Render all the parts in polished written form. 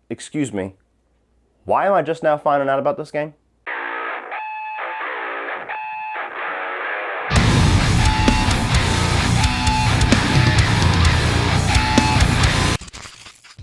Excuse me, why am I just now finding out about this game?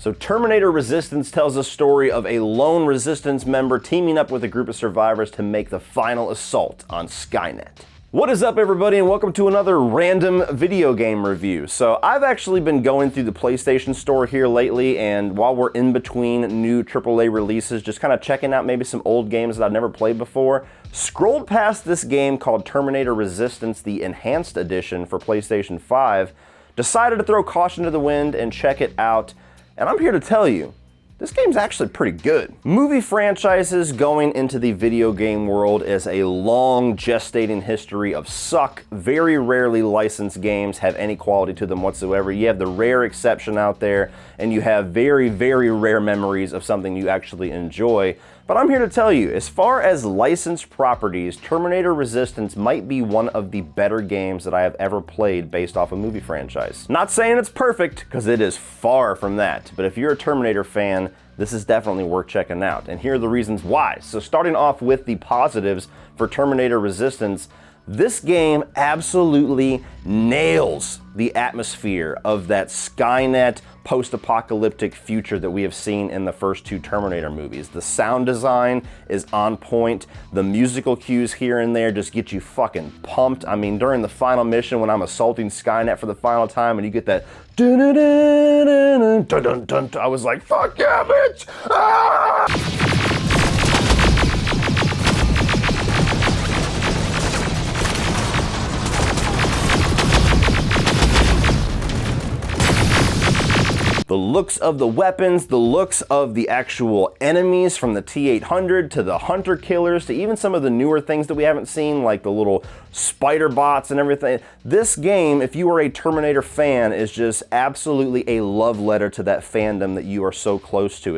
So Terminator Resistance tells a story of a lone Resistance member teaming up with a group of survivors to make the final assault on Skynet. What is up, everybody, and welcome to another random video game review. So I've actually been going through the PlayStation Store here lately, and while we're in between new AAA releases, just kind of checking out maybe some old games that I've never played before, scrolled past this game called Terminator Resistance, the Enhanced Edition for PlayStation 5, decided to throw caution to the wind and check it out. And I'm here to tell you, this game's actually pretty good. Movie franchises going into the video game world is a long gestating history of suck. Very rarely licensed games have any quality to them whatsoever. You have the rare exception out there, and you have very, very rare memories of something you actually enjoy. But I'm here to tell you, as far as licensed properties, Terminator Resistance might be one of the better games that I have ever played based off a movie franchise. Not saying it's perfect, because it is far from that, but if you're a Terminator fan, this is definitely worth checking out. And here are the reasons why. So starting off with the positives for Terminator Resistance, this game absolutely nails the atmosphere of that Skynet post-apocalyptic future that we have seen in the first two Terminator movies. The sound design is on point. The musical cues here and there just get you fucking pumped. I mean, during the final mission when I'm assaulting Skynet for the final time and you get that dun-dun-dun-dun-dun-dun, I was like, fuck yeah, bitch! Ah! The looks of the weapons, the looks of the actual enemies, from the T-800 to the hunter killers to even some of the newer things that we haven't seen, like the little spider bots and everything. This game, if you are a Terminator fan, is just absolutely a love letter to that fandom that you are so close to.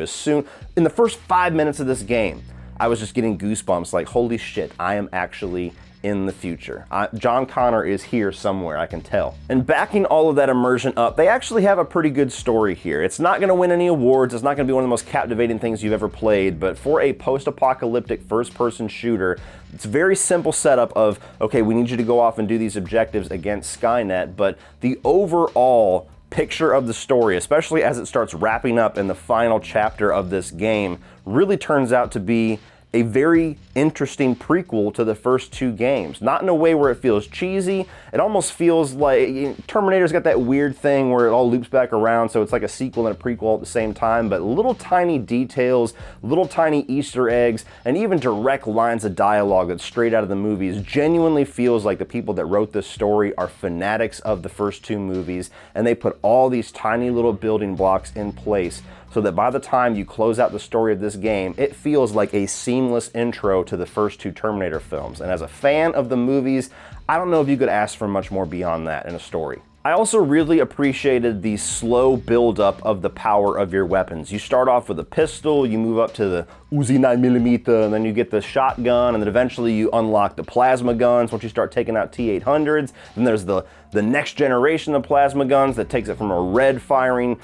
In the first 5 minutes of this game, I was just getting goosebumps, like, holy shit, I am actually in the future. John Connor is here somewhere, I can tell. And backing all of that immersion up, they actually have a pretty good story here. It's not going to win any awards, it's not going to be one of the most captivating things you've ever played, but for a post-apocalyptic first-person shooter, it's a very simple setup of, okay, we need you to go off and do these objectives against Skynet, but the overall picture of the story, especially as it starts wrapping up in the final chapter of this game, really turns out to be a very interesting prequel to the first two games. Not in a way where it feels cheesy. It almost feels like Terminator's got that weird thing where it all loops back around, so it's like a sequel and a prequel at the same time, but little tiny details, little tiny Easter eggs, and even direct lines of dialogue that's straight out of the movies genuinely feels like the people that wrote this story are fanatics of the first two movies, and they put all these tiny little building blocks in place so that by the time you close out the story of this game, it feels like a seamless intro to the first two Terminator films. And as a fan of the movies, I don't know if you could ask for much more beyond that in a story. I also really appreciated the slow build-up of the power of your weapons. You start off with a pistol, you move up to the Uzi 9mm, and then you get the shotgun, and then eventually you unlock the plasma guns once you start taking out T-800s. Then there's the next generation of plasma guns that takes it from a red firing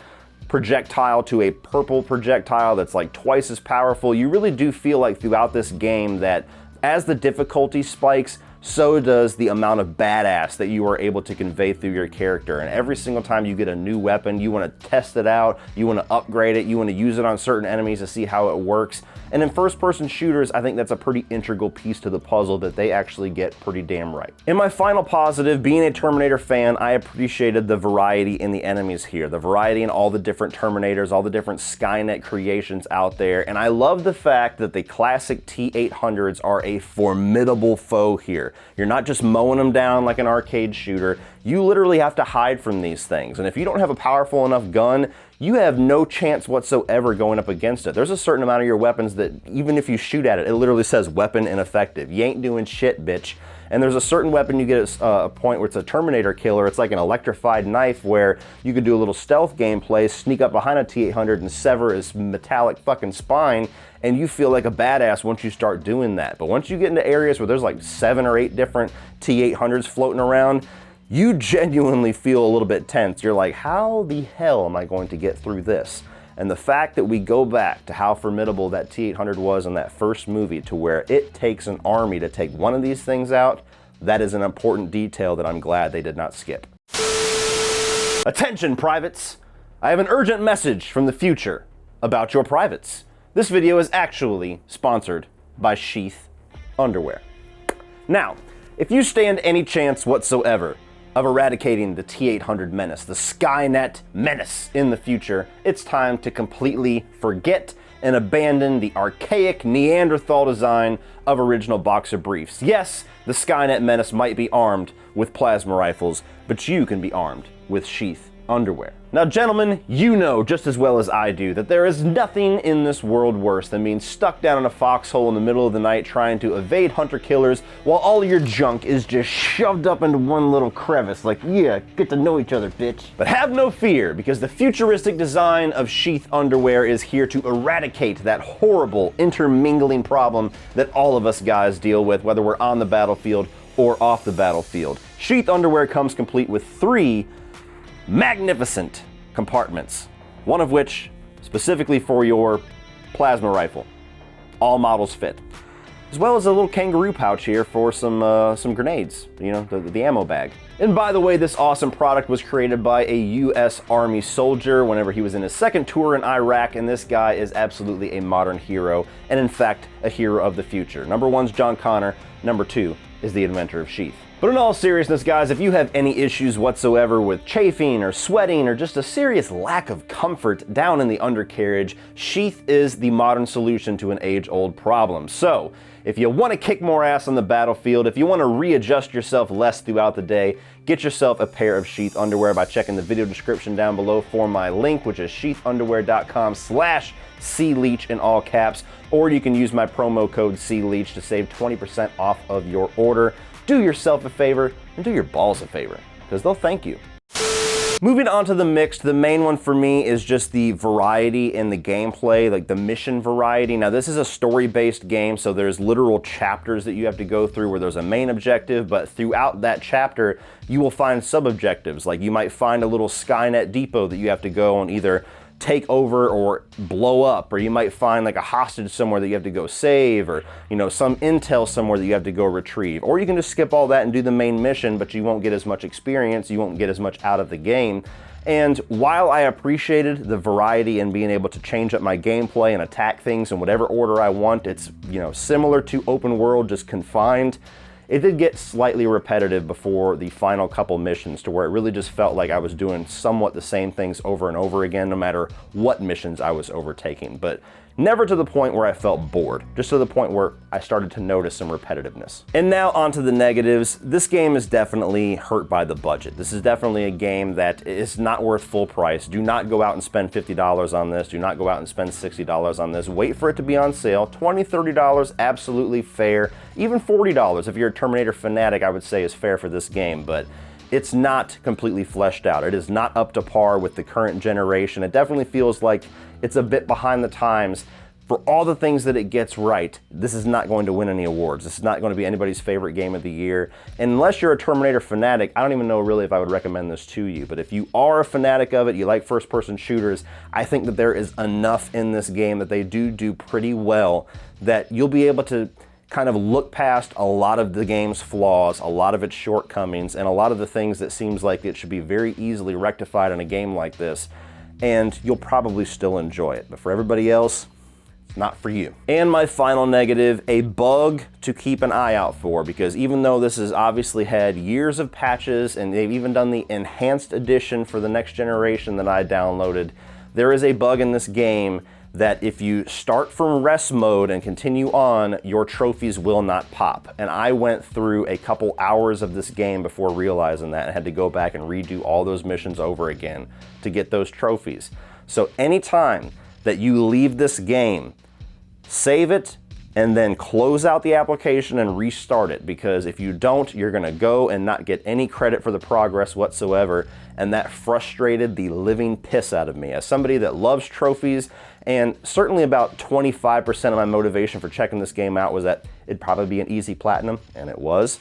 projectile to a purple projectile that's like twice as powerful. You really do feel like throughout this game that as the difficulty spikes, so does the amount of badass that you are able to convey through your character. And every single time you get a new weapon, you want to test it out, you want to upgrade it, you want to use it on certain enemies to see how it works. And in first-person shooters, I think that's a pretty integral piece to the puzzle that they actually get pretty damn right. In my final positive, being a Terminator fan, I appreciated the variety in the enemies here, the variety in all the different Terminators, all the different Skynet creations out there, and I love the fact that the classic T-800s are a formidable foe here. You're not just mowing them down like an arcade shooter. You literally have to hide from these things, and if you don't have a powerful enough gun, you have no chance whatsoever going up against it. There's a certain amount of your weapons that even if you shoot at it, it literally says weapon ineffective. You ain't doing shit, bitch. And there's a certain weapon you get at a point where it's a Terminator killer. It's like an electrified knife where you could do a little stealth gameplay, sneak up behind a T-800 and sever his metallic fucking spine, and you feel like a badass once you start doing that. But once you get into areas where there's like 7 or 8 different T-800s floating around, you genuinely feel a little bit tense. You're like, how the hell am I going to get through this? And the fact that we go back to how formidable that T-800 was in that first movie, to where it takes an army to take one of these things out, that is an important detail that I'm glad they did not skip. Attention, privates! I have an urgent message from the future about your privates. This video is actually sponsored by Sheath Underwear. Now, if you stand any chance whatsoever of eradicating the T-800 menace, the Skynet menace in the future, it's time to completely forget and abandon the archaic Neanderthal design of original boxer briefs. Yes, the Skynet menace might be armed with plasma rifles, but you can be armed with Sheath Underwear. Now, gentlemen, you know just as well as I do that there is nothing in this world worse than being stuck down in a foxhole in the middle of the night trying to evade hunter-killers while all your junk is just shoved up into one little crevice like, yeah, get to know each other, bitch. But have no fear, because the futuristic design of Sheath Underwear is here to eradicate that horrible intermingling problem that all of us guys deal with, whether we're on the battlefield or off the battlefield. Sheath Underwear comes complete with 3 magnificent compartments, one of which specifically for your plasma rifle. All models fit. As well as a little kangaroo pouch here for some grenades, you know, the ammo bag. And by the way, this awesome product was created by a US Army soldier whenever he was in his second tour in Iraq, and this guy is absolutely a modern hero, and in fact, a hero of the future. Number 1's John Connor, number 2 is the inventor of Sheath. But in all seriousness, guys, if you have any issues whatsoever with chafing or sweating or just a serious lack of comfort down in the undercarriage, Sheath is the modern solution to an age-old problem. So, if you want to kick more ass on the battlefield, if you want to readjust yourself less throughout the day, get yourself a pair of Sheath Underwear by checking the video description down below for my link, which is sheathunderwear.com/CLeach in all caps, or you can use my promo code CLeach to save 20% off of your order. Do yourself a favor and do your balls a favor, because they'll thank you. Moving on to the mixed, the main one for me is just the variety in the gameplay, like the mission variety. Now, this is a story-based game, so there's literal chapters that you have to go through where there's a main objective, but throughout that chapter, you will find sub-objectives. Like you might find a little Skynet depot that you have to go and either take over or blow up, or you might find like a hostage somewhere that you have to go save, or you know, some intel somewhere that you have to go retrieve. Or you can just skip all that and do the main mission, but you won't get as much experience, you won't get as much out of the game. And while I appreciated the variety and being able to change up my gameplay and attack things in whatever order I want, it's, you know, similar to open world, just confined. It did get slightly repetitive before the final couple missions, to where it really just felt like I was doing somewhat the same things over and over again, no matter what missions I was overtaking. But never to the point where I felt bored, just to the point where I started to notice some repetitiveness. And now onto the negatives. This game is definitely hurt by the budget. This is definitely a game that is not worth full price. Do not go out and spend $50 on this. Do not go out and spend $60 on this. Wait for it to be on sale. $20, $30, absolutely fair. Even $40 if you're a Terminator fanatic, I would say is fair for this game, but it's not completely fleshed out. It is not up to par with the current generation. It definitely feels like it's a bit behind the times. For all the things that it gets right, this is not going to win any awards. This is not going to be anybody's favorite game of the year. And unless you're a Terminator fanatic, I don't even know really if I would recommend this to you. But if you are a fanatic of it, you like first-person shooters, I think that there is enough in this game that they do pretty well that you'll be able to kind of look past a lot of the game's flaws, a lot of its shortcomings, and a lot of the things that seems like it should be very easily rectified in a game like this, and you'll probably still enjoy it. But for everybody else, it's not for you. And my final negative, a bug to keep an eye out for, because even though this has obviously had years of patches, and they've even done the Enhanced edition for the next generation that I downloaded, there is a bug in this game that if you start from rest mode and continue on, your trophies will not pop. And I went through a couple hours of this game before realizing that, and had to go back and redo all those missions over again to get those trophies. So anytime that you leave this game, save it and then close out the application and restart it, because if you don't, you're gonna go and not get any credit for the progress whatsoever, and that frustrated the living piss out of me. As somebody that loves trophies, and certainly about 25% of my motivation for checking this game out was that it'd probably be an easy platinum, and it was.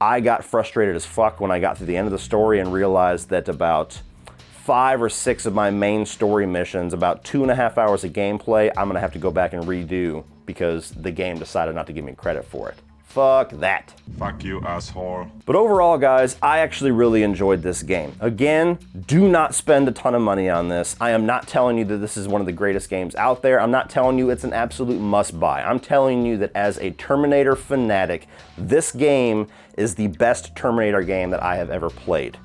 I got frustrated as fuck when I got to the end of the story and realized that about 5 or 6 of my main story missions, about 2.5 hours of gameplay, I'm gonna have to go back and redo because the game decided not to give me credit for it. Fuck that. Fuck you, asshole. But overall, guys, I actually really enjoyed this game. Again, do not spend a ton of money on this. I am not telling you that this is one of the greatest games out there. I'm not telling you it's an absolute must-buy. I'm telling you that as a Terminator fanatic, this game is the best Terminator game that I have ever played.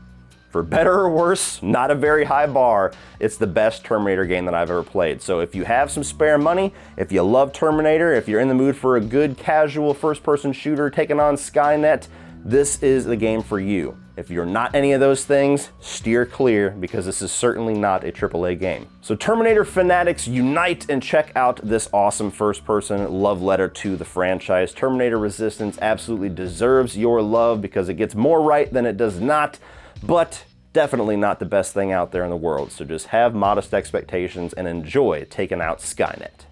For better or worse, not a very high bar, it's the best Terminator game that I've ever played. So if you have some spare money, if you love Terminator, if you're in the mood for a good casual first-person shooter taking on Skynet, this is the game for you. If you're not any of those things, steer clear because this is certainly not a AAA game. So Terminator fanatics, unite and check out this awesome first-person love letter to the franchise. Terminator Resistance absolutely deserves your love because it gets more right than it does not. But definitely not the best thing out there in the world, so just have modest expectations and enjoy taking out Skynet.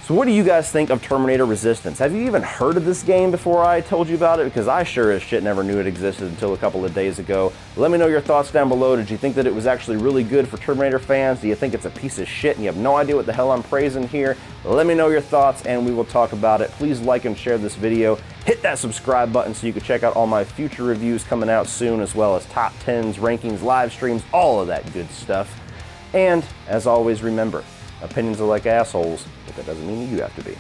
So what do you guys think of Terminator Resistance? Have you even heard of this game before I told you about it? Because I sure as shit never knew it existed until a couple of days ago. Let me know your thoughts down below. Did you think that it was actually really good for Terminator fans? Do you think it's a piece of shit and you have no idea what the hell I'm praising here? Let me know your thoughts and we will talk about it. Please like and share this video. Hit that subscribe button so you can check out all my future reviews coming out soon, as well as top 10s, rankings, live streams, all of that good stuff. And as always, remember, opinions are like assholes, but that doesn't mean you have to be.